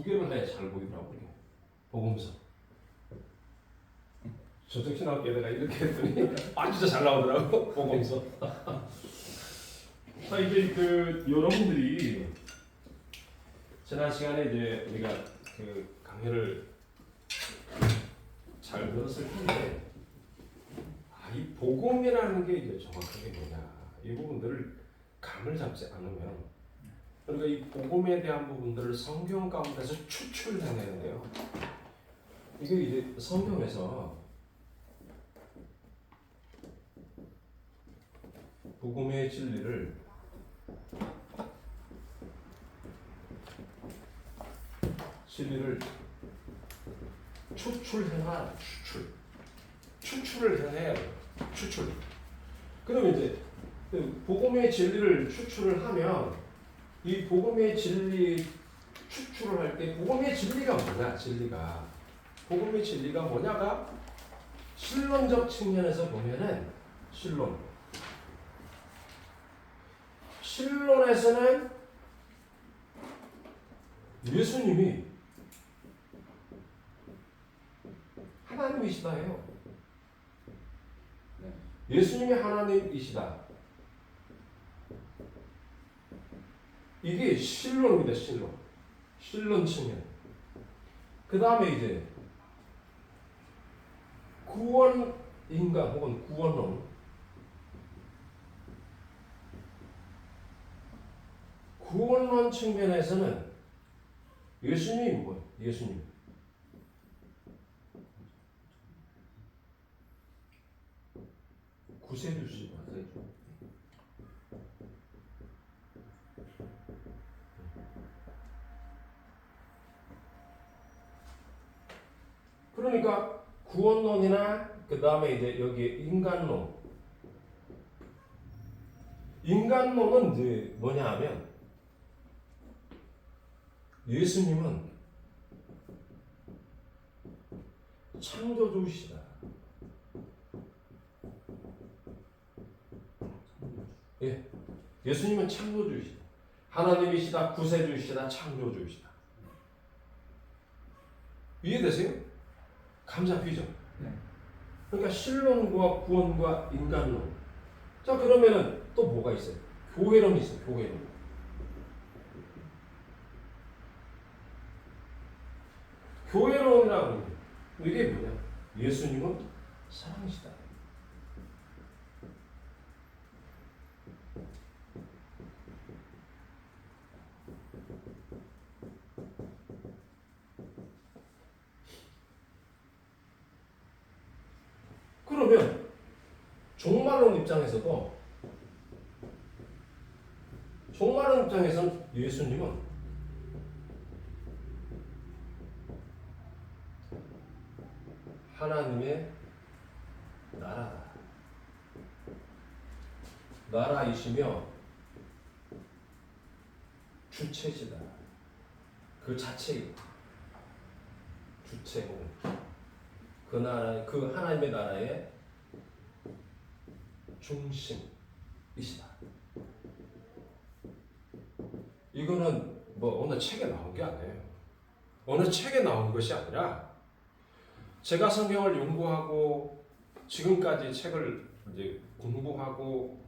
두 개를 해 잘 보이더라고 이게. 복음서. 저쪽 신학교에다가 이렇게 했더니 진짜 잘 나오더라고 복음서. 자 이제 그 여러분들이 지난 시간에 이제 우리가 그 강의를 잘 들었을 텐데 이 복음이라는 게 이제 정확하게 뭐냐 이 부분들을 감을 잡지 않으면 그러니까 이 복음에 대한 부분들을 성경 가운데서 추출해내는데요. 이게 이제 성경에서 복음의 진리를 추출해놔 추출을 해야 돼요. 추출. 그러면 이제 복음의 진리를 추출을 하면 이 복음의 진리 추출을 할 때 복음의 진리가 뭐냐? 복음의 진리가 뭐냐가 신론적 측면에서 보면은 신론에서는 예수님이 하나님이시다예요. 예수님이 하나님이시다. 이게 신론입니다. 신론 측면. 그 다음에 이제 구원인가 혹은 구원론. 구원론 측면에서는 예수님이 뭐예요? 예수님. 구세주시고 그러니까 구원론이나 그 다음에 이제 여기 인간론은 이제 뭐냐 하면 예수님은 창조주시다. 예, 예수님은 창조주시다. 하나님이시다, 구세주시다, 창조주시다. 이해되세요? 감 잡히죠? 네. 그러니까 신론과 구원과 인간론. 자 그러면은 또 뭐가 있어요? 교회론이 있어요. 교회론이라고 하는 게 이게 뭐냐? 예수님은 사랑이시다. 그러면 종말론 입장에서는 예수님은 하나님의 나라다. 나라이시며 주체시다. 그 자체이고 주체고 그 나라 그 하나님의 나라의 중심이시다. 이거는 뭐 어느 책에 나온 게 아니에요. 어느 책에 나온 것이 아니라 제가 성경을 연구하고 지금까지 책을 이제 공부하고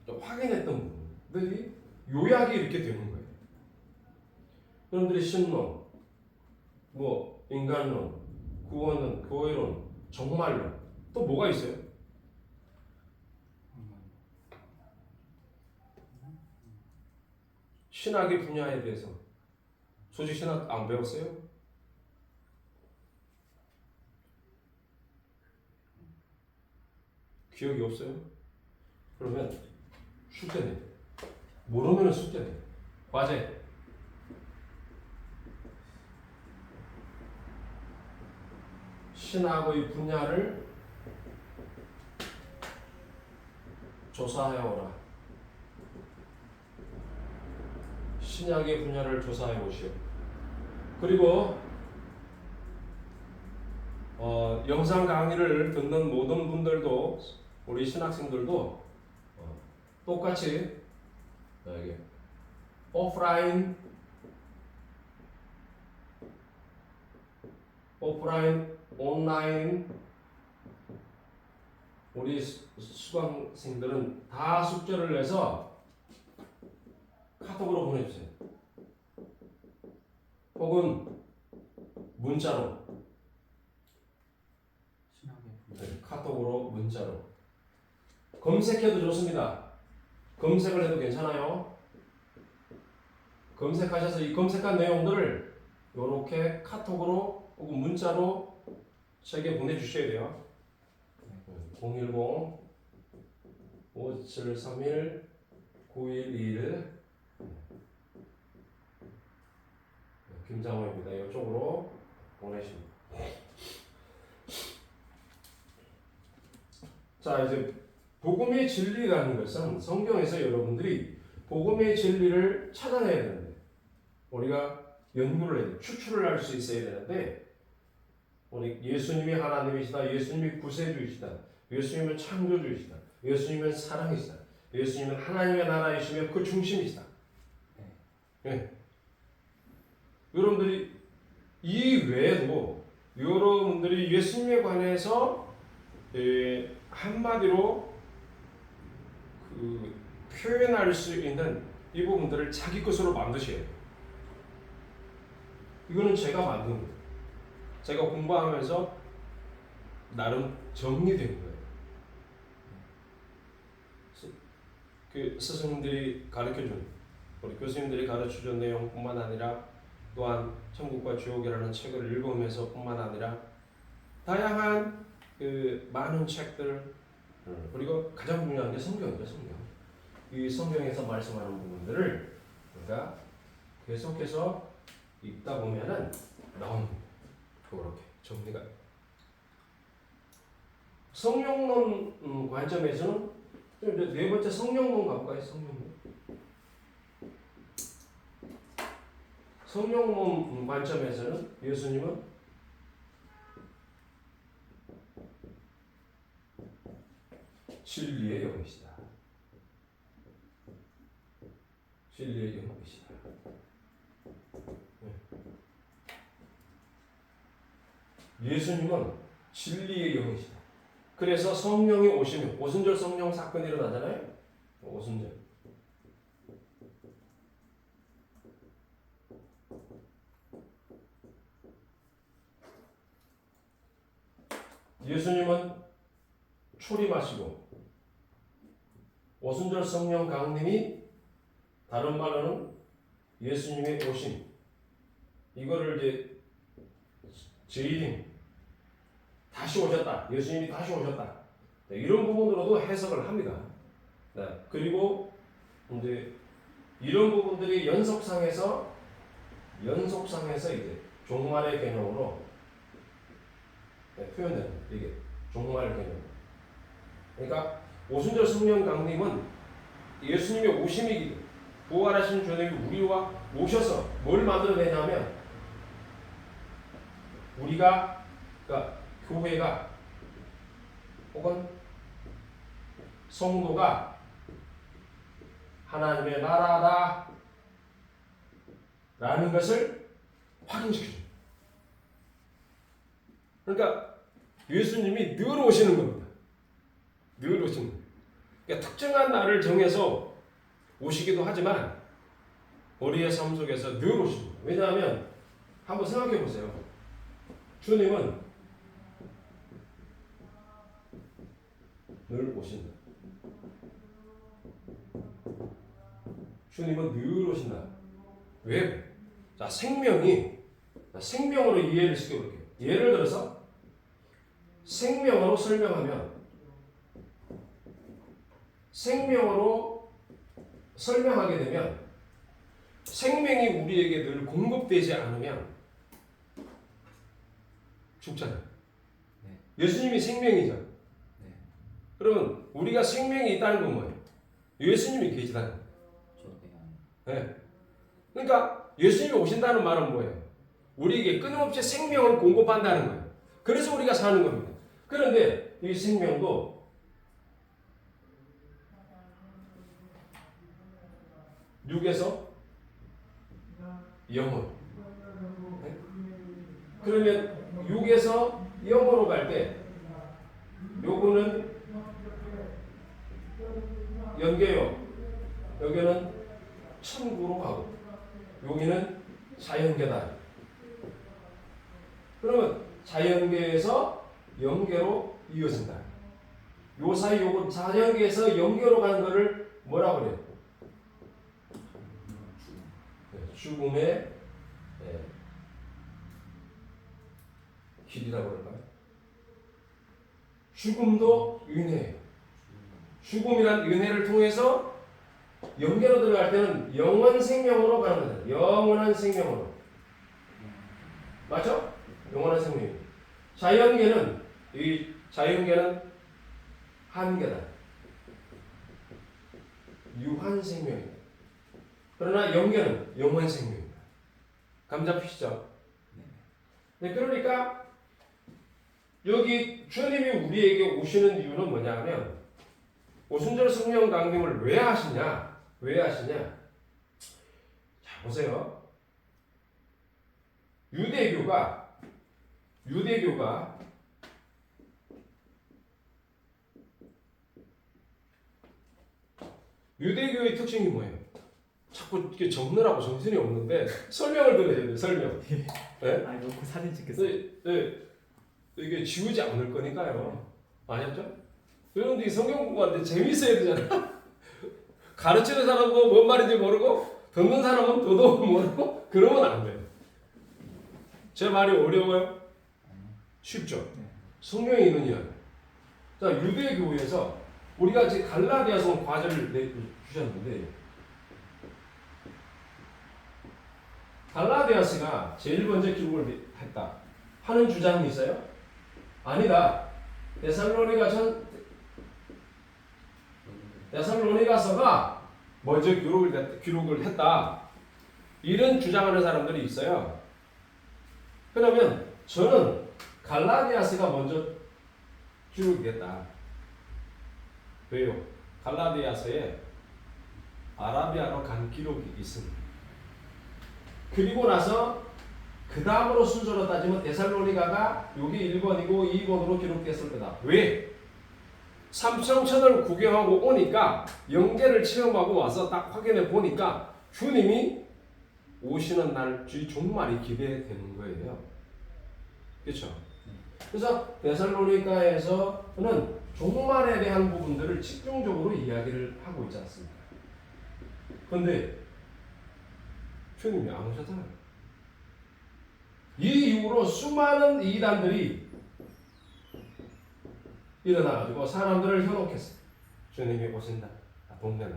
확인했던 분들이 요약이 이렇게 되는 거예요. 여러분들이 신론, 뭐 인간론, 구원론, 교회론, 종말론 또 뭐가 있어요? 신학의 분야에 대해서 조직신학 안 배웠어요? 기억이 없어요? 그러면 숙제네. 모르면 숙제네. 과제. 신학의 분야를 조사해오라. 신약의 분야를 조사해오시오. 그리고 영상 강의를 듣는 모든 분들도 우리 신학생들도 똑같이 오프라인 오프라인, 온라인. 우리 수강생들은 다 숙제를 내서 카톡으로 보내주세요. 혹은 문자로. 네, 카톡으로, 문자로. 검색해도 좋습니다. 검색을 해도 괜찮아요. 검색하셔서 이 검색한 내용들을 이렇게 카톡으로 혹은 문자로 저에게 보내주셔야 돼요. 010-5731-911 김장호입니다. 이쪽으로 보내십니다. 자, 이제 복음의 진리라는 것은 성경에서 여러분들이 복음의 진리를 찾아내야 되는데 우리가 연구를 해야 돼. 추출을 할 수 있어야 되는데 우리 예수님이 하나님이시다. 예수님이 구세주이시다. 예수님은 창조주이시다. 예수님은 사랑이시다. 예수님은 하나님의 나라이시며 그 중심이시다. 네. 여러분들이 이 외에도 여러분들이 예수님에 관해서 한마디로 표현할 수 있는 이 부분들을 자기 것으로 만드셔야 돼요. 이거는 제가 만든 거예요. 제가 공부하면서 나름 정리된 거예요. 그 스승님들이 가르쳐준, 우리 교수님들이 가르쳐준 내용뿐만 아니라 또한 천국과 지옥이라는 책을 읽으면서뿐만 아니라 다양한 그 많은 책들 그리고 가장 중요한 게 성경이죠. 성경. 이 성경에서 말씀하는 부분들을 우리가 계속해서 읽다 보면은 나옵니다. 그렇게 정리가. 성령론 관점에서는 이제 네 번째 성령론 가볼까요? 성령론. 성령론 관점에서는 예수님은 진리의 영이시다. 진리의 영이시다. 예수님은 진리의 영이시다. 그래서 성령이 오시면 오순절 성령 사건이 일어나잖아요. 오순절. 예수님은 초림하시고 오순절 성령 강림이 다른 말로는 예수님의 오심. 이거를 이제 재림, 다시 오셨다. 예수님이 다시 오셨다. 네, 이런 부분으로도 해석을 합니다. 네, 그리고 이제 이런 부분들이 연속상에서 이제 종말의 개념으로 표현되는 이게 종말의 개념. 그러니까 오순절 성령 강림은 예수님의 오심이기 부활하신 주님이 우리와 오셔서 뭘 만들어내냐면 우리가 그러니까 교회가 혹은 성도가 하나님의 나라다 라는 것을 확인시켜줍니다. 그러니까 예수님이 늘 오시는 겁니다. 늘 오시는 거예요. 그러니까 특정한 날을 정해서 오시기도 하지만 우리의 삶 속에서 늘 오십니다. 왜냐하면 한번 생각해 보세요. 주님은 늘 오신다. 주님은 늘 오신다. 왜? 자, 생명으로 이해를 시켜볼게요. 예를 들어서 생명으로 설명하게 되면 생명이 우리에게 늘 공급되지 않으면 죽잖아요. 네. 예수님이 생명이죠. 네. 그러면 우리가 생명이 있다는 건 뭐예요? 예수님이 계시다는 거예요. 네. 그러니까 예수님이 오신다는 말은 뭐예요? 우리에게 끊임없이 생명을 공급한다는 거예요. 그래서 우리가 사는 겁니다. 그런데 이 생명도 육에서 영으로. 네? 그러면 6에서 0으로 갈 때 요거는 연계요. 여기는 천구로 가고 여기는 자연계다. 그러면 자연계에서 연계로 이어진다. 요 사이 요거 자연계에서 연계로 가는 거를 뭐라고 그래요? 죽음의 길이라고 그럴까요? 죽음도 은혜예요. 죽음이란 은혜를 통해서 연계로 들어갈 때는 영원 생명으로 가는 거다. 영원한 생명으로. 맞죠? 영원한 생명. 자연계는 이 자연계는 한계다. 유한 생명이다. 그러나 영계는 영원 생명이다. 감 잡히시죠? 네, 그러니까 여기 주님이 우리에게 오시는 이유는 뭐냐면 오순절 성령 강림을 왜 하시냐? 왜 하시냐? 자, 보세요. 유대교가 유대교의 특징이 뭐예요? 자꾸 이렇게 적느라고 정신이 없는데 설명을 드려야 돼요. 설명. 네? 아, 놓고 사진 찍겠어요. 네. 이게 지우지 않을 거니까요. 아셨죠? 여러분들이 성경 공부하는데 재밌어야 되잖아. 가르치는 사람도 뭔 말인지 모르고 듣는 사람은 도도 모르고 그러면 안 돼요. 제 말이 어려워요? 쉽죠? 성경에 있는 이야기. 자, 유대교에서 우리가 지금 갈라디아서 과제를 주셨는데 갈라디아서가 제일 먼저 기록을 했다 하는 주장이 있어요? 아니다. 데살로니가서가 먼저 기록을 했다. 이런 주장하는 사람들이 있어요. 그러면 저는 갈라디아서가 먼저 기록이 됐다. 왜요? 갈라디아서에 아라비아로 간 기록이 있습니다. 그리고 나서 그 다음으로 순서로 따지면 데살로니가가 여기 1번이고 2번으로 기록됐을 거다. 왜? 삼청천을 구경하고 오니까 영계를 체험하고 와서 딱 확인해 보니까 주님이 오시는 날 주의 종말이 기대되는 거예요. 그렇죠? 그래서 데살로니가에서는 종말에 대한 부분들을 집중적으로 이야기를 하고 있지 않습니까? 그런데 주님이 안 오셨잖아요. 이 이후로 수많은 이단들이 일어나가지고 사람들을 현혹했어요. 주님이 오신다. 돈 내놔.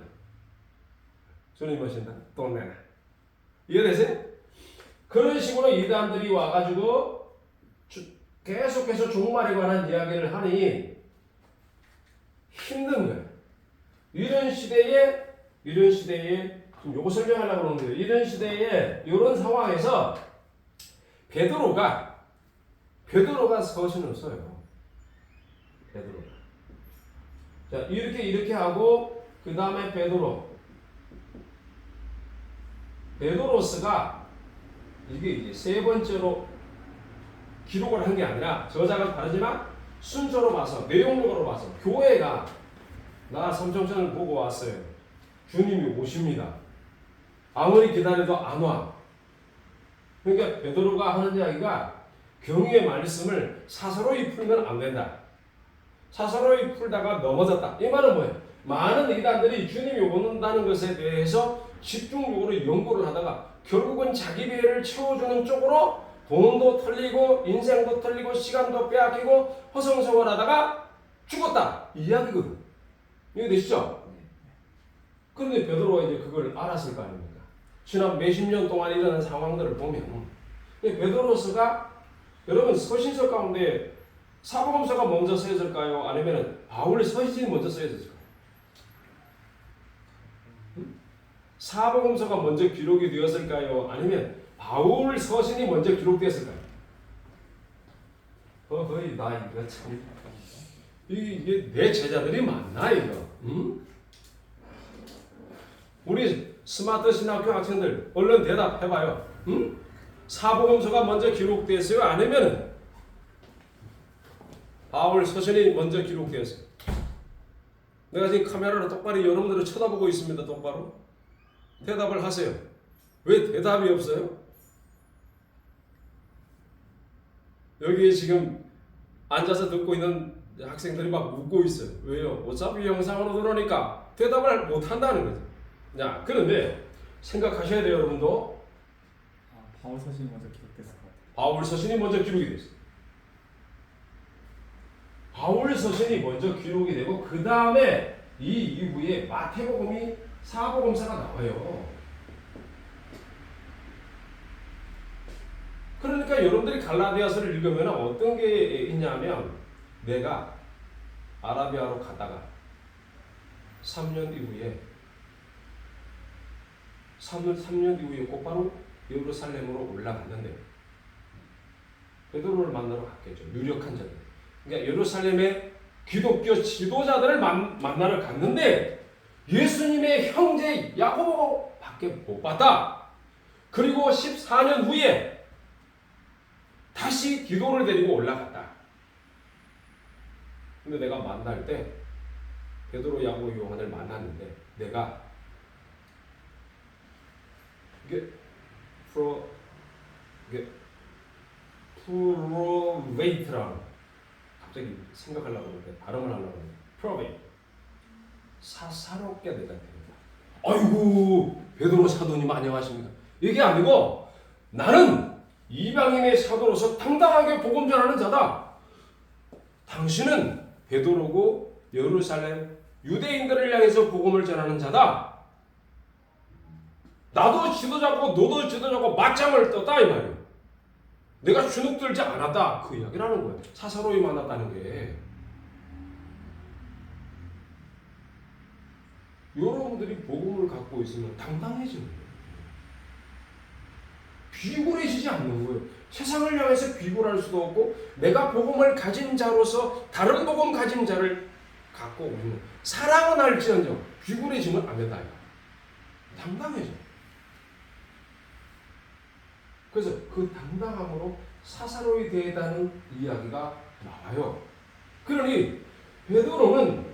주님이 오신다. 돈 내놔. 이해되세요? 그런 식으로 이단들이 와가지고 계속해서 종말에 관한 이야기를 하니 힘든 거예요. 이런 시대에 지금 요거 설명하려고 그러는데요. 이런 시대에 이런 상황에서 베드로가 서신을 써요. 베드로가. 자, 이렇게 하고 그 다음에 베드로스가 이게 이제 세 번째로 기록을 한 게 아니라 저자가 다르지만 순서로 봐서 내용적으로 봐서 교회가 나 삼청천을 보고 왔어요. 주님이 오십니다. 아무리 기다려도 안 와. 그러니까 베드로가 하는 이야기가 경유의 말씀을 사사로이 풀면 안 된다. 사사로이 풀다가 넘어졌다. 이 말은 뭐예요? 많은 이단들이 주님이 오는다는 것에 대해서 집중적으로 연구를 하다가 결국은 자기 배를 채워주는 쪽으로 돈도 털리고 인생도 털리고 시간도 빼앗기고 허송세월 하다가 죽었다. 이 이야기거든. 이해되시죠? 그런데 베드로가 이제 그걸 알았을 거 아닙니까? 지난 몇십 년 동안 일어난 상황들을 보면 베드로스가 여러분 서신서 가운데 사복음서가 먼저 쓰여졌을까요? 아니면 바울의 서신이 먼저 쓰여졌을까요? 사복음서가 먼저 기록이 되었을까요? 아니면 바울 서신이 먼저 기록되었을까요? 거의 나 이거 참 이게 내 제자들이 맞나 이거? 응? 우리 스마트 신학교 학생들 얼른 대답해봐요. 응? 사복음서가 먼저 기록됐어요? 아니면 바울 서신이 먼저 기록되었어요. 내가 지금 카메라로 똑바로 여러분들을 쳐다보고 있습니다. 똑바로 대답을 하세요. 왜 대답이 없어요? 여기에 지금 앉아서 듣고 있는 학생들이 막 웃고 있어요. 왜요? 어차피 영상으로 들어오니까 대답을 못 한다는 거죠. 자, 그런데 생각하셔야 돼요, 여러분도. 바울 서신이 먼저 기록됐을 것 같아요. 바울 서신이 먼저 기록이 됐어요. 바울 서신이 먼저 기록이 되고 그 다음에 이 이후에 마태복음이 사복음사가 나와요. 그러니까 여러분들이 갈라디아서를 읽으면 어떤 게 있냐면 내가 아라비아로 가다가 3년 이후에 곧바로 예루살렘으로 올라갔는데 베드로를 만나러 갔겠죠. 유력한 자들. 그러니까 예루살렘의 기독교 지도자들을 만나러 갔는데 예수님의 형제 야고보밖에 못 봤다. 그리고 14년 후에 다시 디도를 데리고 올라갔다. 근데 내가 만날 때 베드로, 야고보, 요한을 만났는데 내가 이게 프로베이트라는 갑자기 생각하려고 하는데 발음을 하려고 하는데 프로베이트 사사롭게 내가 됩니다. 아이고 베드로 사도님 안녕하십니까? 이게 아니고 나는 이방인의 사도로서 당당하게 복음 전하는 자다. 당신은 베드로고 예루살렘 유대인들을 향해서 복음을 전하는 자다. 나도 지도자고 너도 지도자고 맞짱을 떴다 이 말이에요. 내가 주눅들지 않았다 그 이야기를 하는 거예요. 사사로이 만났다는 게. 여러분들이 복음을 갖고 있으면 당당해지는 거예요. 비굴해지지 않는 거예요. 세상을 향해서 비굴할 수도 없고 내가 복음을 가진 자로서 다른 복음 가진 자를 갖고 오는 사랑은 할지언정 비굴해지면 안 된다. 당당해져. 그래서 그 당당함으로 사사로이 대다는 이야기가 나와요. 그러니 베드로는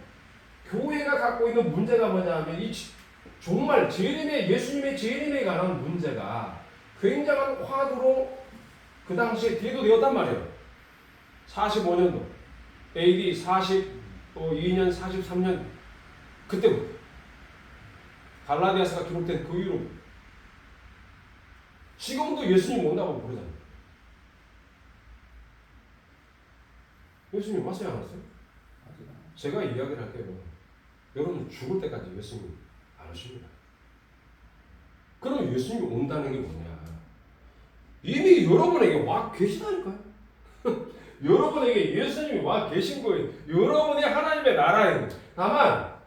교회가 갖고 있는 문제가 뭐냐면 이 정말 예수님의 재림에 관한 문제가 굉장한 화두로 그 당시에 대두되었단 말이에요. 45년도 AD 42년 43년 그때부터 갈라디아서가 기록된 그 이후로 지금도 예수님 온다고 부르잖아요. 예수님 왔어요 안 왔어요? 제가 이야기를 할게요. 여러분 죽을 때까지 예수님 안 오십니다. 그럼 예수님이 온다는 게 뭐냐? 이미 여러분에게 와 계시다니까요. 여러분에게 예수님이 와 계신 거예요. 여러분이 하나님의 나라예요. 다만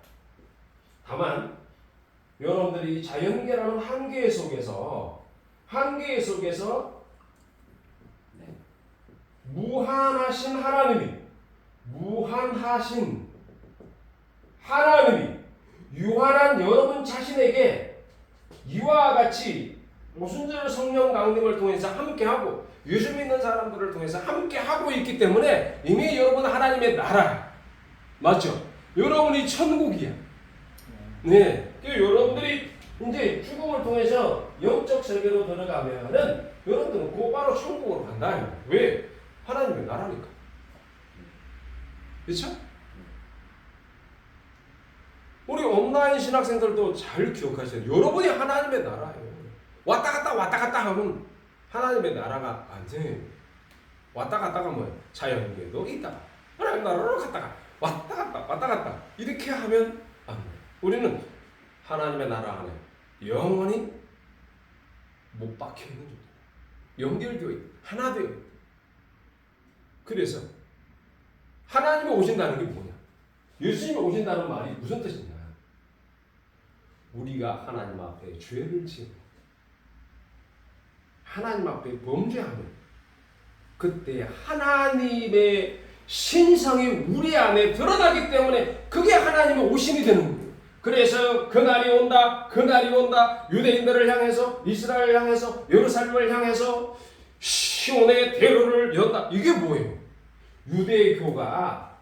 여러분들이 자연계라는 한계 속에서 무한하신 하나님이 유한한 여러분 자신에게 이와 같이 오순절 성령 강림을 통해서 함께하고 예수 믿는 사람들을 통해서 함께하고 있기 때문에 이미 여러분 하나님의 나라 맞죠? 여러분이 천국이야. 네, 여러분들이 이제 죽음을 통해서 영적 세계로 들어가면은 여러분들은 곧바로 천국으로 간다. 왜? 하나님의 나라니까. 그렇죠? 우리 온라인 신학생들도 잘 기억하셔야 돼요. 여러분이 하나님의 나라예요. 왔다 갔다 하면 하나님의 나라가 안 돼요. 왔다 갔다가 뭐예요? 자연계도 있다가 하나님 나라로 갔다가 왔다 갔다 이렇게 하면 안 돼요. 우리는 하나님의 나라 안에 영원히 못 박혀 있는 존재. 연결되어 있고 하나 되어 있고. 그래서 하나님이 오신다는 게 뭐냐? 예수님이 오신다는 말이 무슨 뜻이냐? 우리가 하나님 앞에 죄를 지으면 하나님 앞에 범죄하면 그때 하나님의 신성이 우리 안에 드러나기 때문에 그게 하나님의 오심이 되는 거예요. 그래서 그날이 온다 유대인들을 향해서 이스라엘을 향해서 예루살렘을 향해서 시온의 대로를 연다. 이게 뭐예요? 유대교가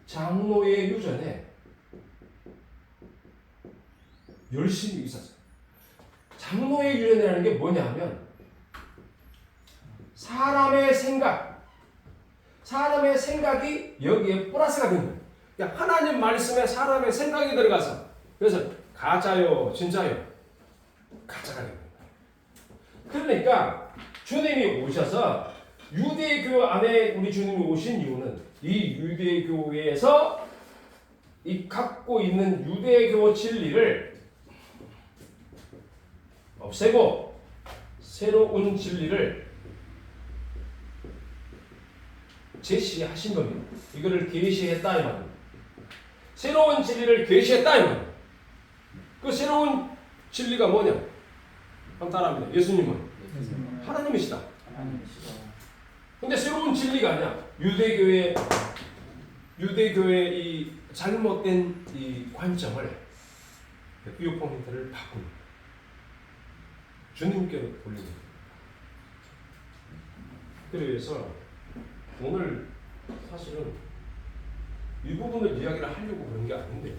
장로의 유전에 열심히 있었어요. 장로의 유전이라는 게 뭐냐면 사람의 생각이 여기에 플러스가 된 거예요. 그러니까 하나님 말씀에 사람의 생각이 들어가서 그래서 가짜요, 진짜요, 가짜가 된 거예요. 그러니까 주님이 오셔서 유대교 안에 우리 주님이 오신 이유는 이 유대교에서 이 갖고 있는 유대교 진리를 없애고 새로운 진리를 제시하신 겁니다. 이거를 계시했다 이 말입니다. 새로운 진리를 계시했다 이 말입니다. 그 새로운 진리가 뭐냐? 한번 따라합니다. 예수님은 하나님이시다. 근데 새로운 진리가 아니야. 유대교의 이 잘못된 이 관점을 뷰 포인트를 바꿉니다. 주님께로 돌립니다. 그래서 오늘 사실은 이 부분을 이야기를 하려고 그런 게 아닌데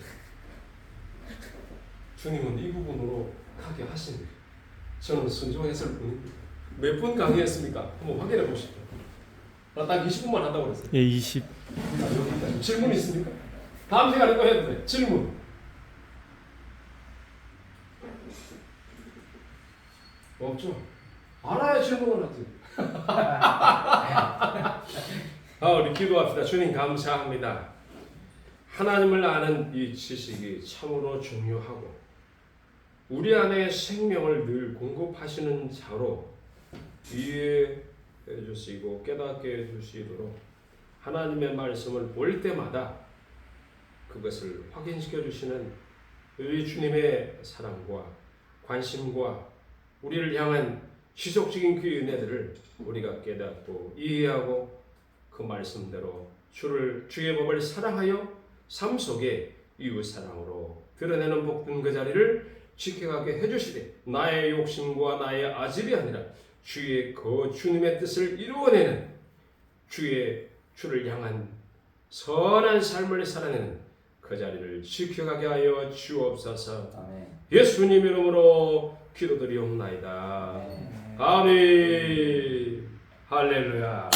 주님은 이 부분으로 하게 하십니다. 저는 순종했을 뿐입니다. 몇 분 강의했습니까? 한번 확인해 보시죠. 나 딱 20분만 한다고 그랬어요. 예, 20. 여기 질문 있습니까? 다음 시간에 또 해도 돼. 질문. 없죠? 알아야 질문을 하지. 우리 기도합시다. 주님 감사합니다. 하나님을 아는 이 지식이 참으로 중요하고 우리 안에 생명을 늘 공급하시는 자로 이해해 주시고 깨닫게 해 주시도록 하나님의 말씀을 볼 때마다 그것을 확인시켜 주시는 우리 주님의 사랑과 관심과 우리를 향한 지속적인 그 은혜들을 우리가 깨닫고 이해하고 그 말씀대로 주의 법을 사랑하여 삶 속에 이웃 사랑으로 드러내는 복된 그 자리를 지켜가게 해주시되 나의 욕심과 나의 아집이 아니라 주의 주님의 뜻을 이루어내는 주를 향한 선한 삶을 살아내는 그 자리를 지켜가게 하여 주옵소서. 아멘. 예수님 이름으로 기도드리옵나이다. 아멘. 할렐루야.